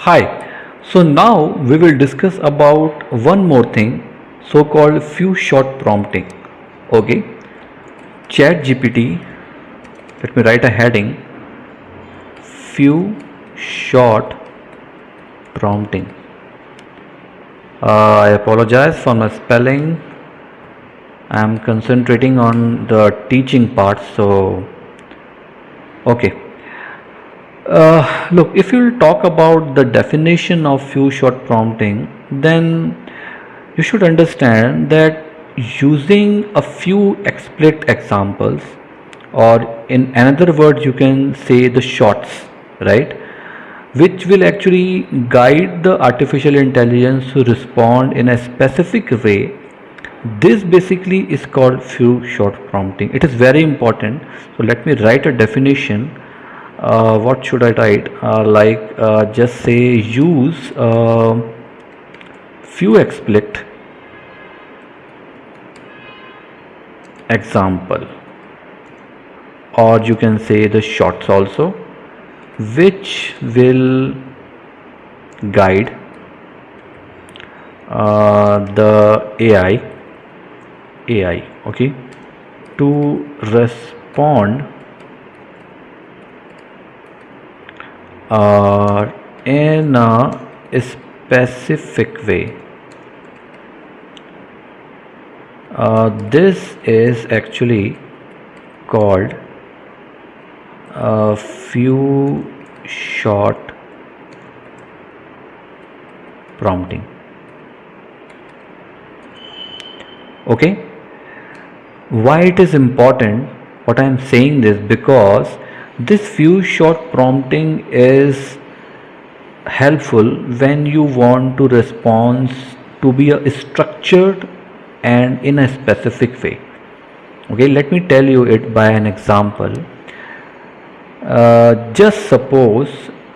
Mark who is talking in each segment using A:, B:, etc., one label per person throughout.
A: Hi. So now we will discuss about one more thing, so called few shot prompting. Okay. Chat GPT. Let me write a heading. Few short prompting. I apologize for my spelling. I am concentrating on the teaching part. So okay. Look, if you'll talk about the definition of few shot prompting, then you should understand that using a few explicit examples, or in another word, you can say the shots, right? Which will actually guide the artificial intelligence to respond in a specific way. This basically is called few shot prompting. It is very important. So let me write a definition. What should I write? Just say use few explicit example, or you can say the shots also, which will guide the AI, okay, to respond in a specific way. This is actually called a few shot prompting. Okay, why it is important? What I am saying this because this few shot prompting is helpful when you want to respond to be a structured and in a specific way. Okay, let me tell you it by an example. Just suppose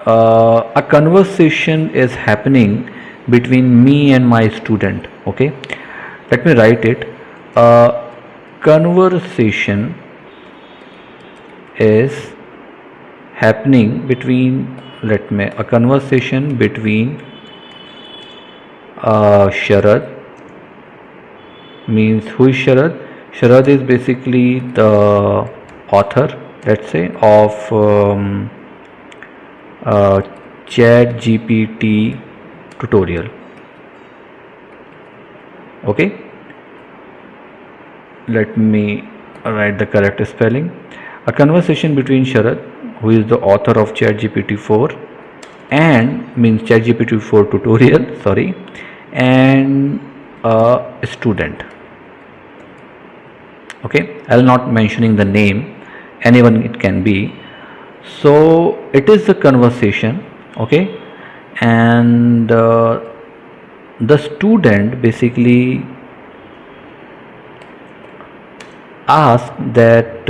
A: a conversation is happening between me and my student. Okay, let me write it. A conversation is happening between, a conversation between Sharad. Means who is Sharad? Sharad is basically the author, let's say, of ChatGPT tutorial. Okay, let me write the correct spelling. A conversation between Sharad, who is the author of ChatGPT-4, and means ChatGPT-4 tutorial, sorry, and a student. Okay, I'll not mentioning the name, anyone it can be. So it is a conversation, okay, and the student basically asked that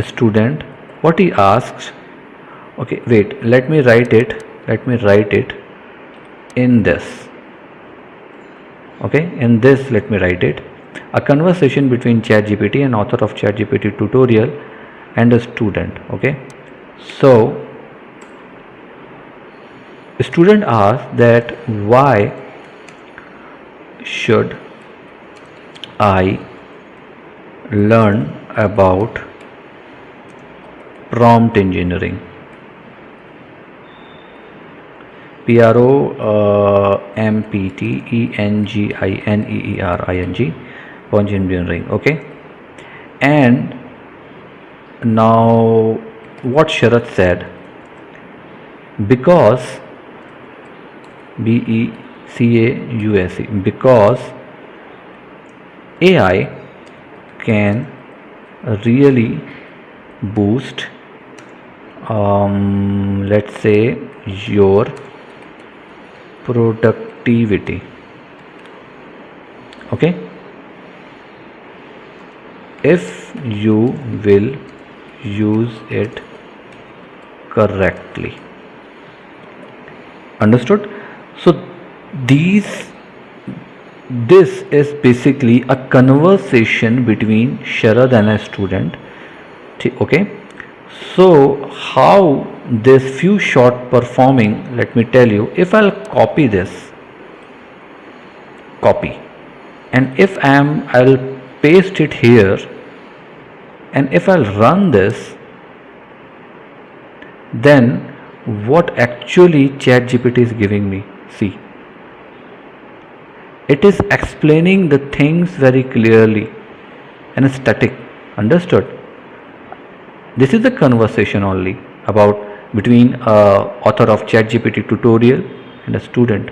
A: student, what he asks. Okay, wait, let me write it in this. Okay, in this let me write it. A conversation between ChatGPT and author of ChatGPT tutorial and a student. Okay, so a student asks that why should I learn about prompt engineering? PROMPTENGINEERING, prompt engineering. Okay, and now what Sharath said, because BECAUSE, because AI can really boost let's say your productivity. Okay, if you will use it correctly. Understood? So this is basically a conversation between Sharad and a student. Okay, So how this few short performing, let me tell you, if I'll copy this, copy, and if I'll paste it here, and if I'll run this, then what actually ChatGPT is giving me, see, it is explaining the things very clearly and static, understood? This is the conversation only about between author of ChatGPT tutorial and a student.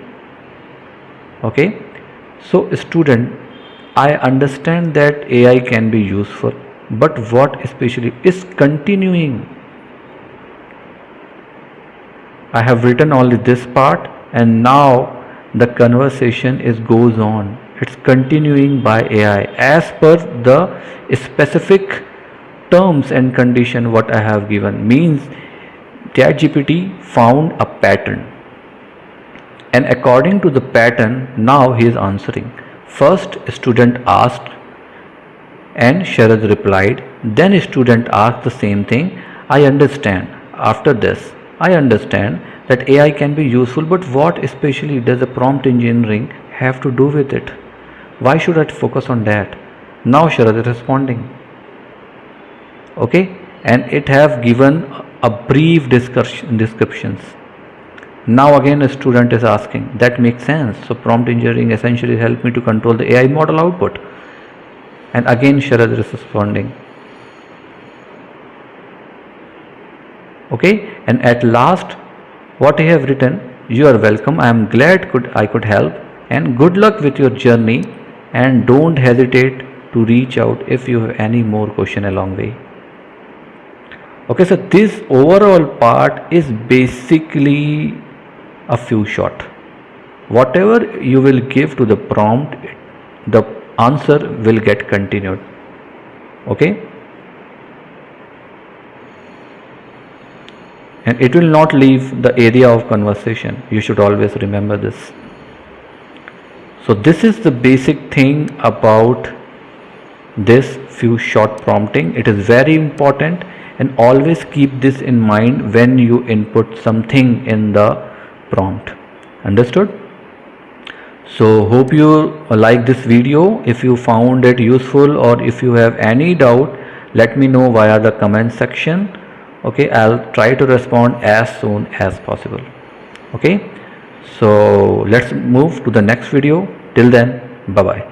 A: Okay, so student, I understand that AI can be useful, but what especially is continuing. I have written only this part, and now the conversation is goes on. It's continuing by AI as per the specific terms and condition what I have given. Means ChatGPT found a pattern, and according to the pattern, now he is answering. First, student asked, and Sharad replied. Then student asked the same thing. I understand. After this, I understand that AI can be useful, but what especially does the prompt engineering have to do with it? Why should I focus on that? Now Sharad is responding. Okay, and it have given a brief descriptions. Now again a student is asking. That makes sense. So prompt engineering essentially help me to control the AI model output. And again Sharad is responding. Okay, and at last what I have written, you are welcome, I am glad I could help, and good luck with your journey, and don't hesitate to reach out if you have any more question along the way. Okay, so this overall part is basically a few shot. Whatever you will give to the prompt, the answer will get continued. Okay, and it will not leave the area of conversation. You should always remember this. So this is the basic thing about this few short prompting. It is very important, and always keep this in mind when you input something in the prompt. Understood? So hope you like this video. If you found it useful, or if you have any doubt, let me know via the comment section. Okay, I'll try to respond as soon as possible. Okay, so let's move to the next video. Till then, bye bye.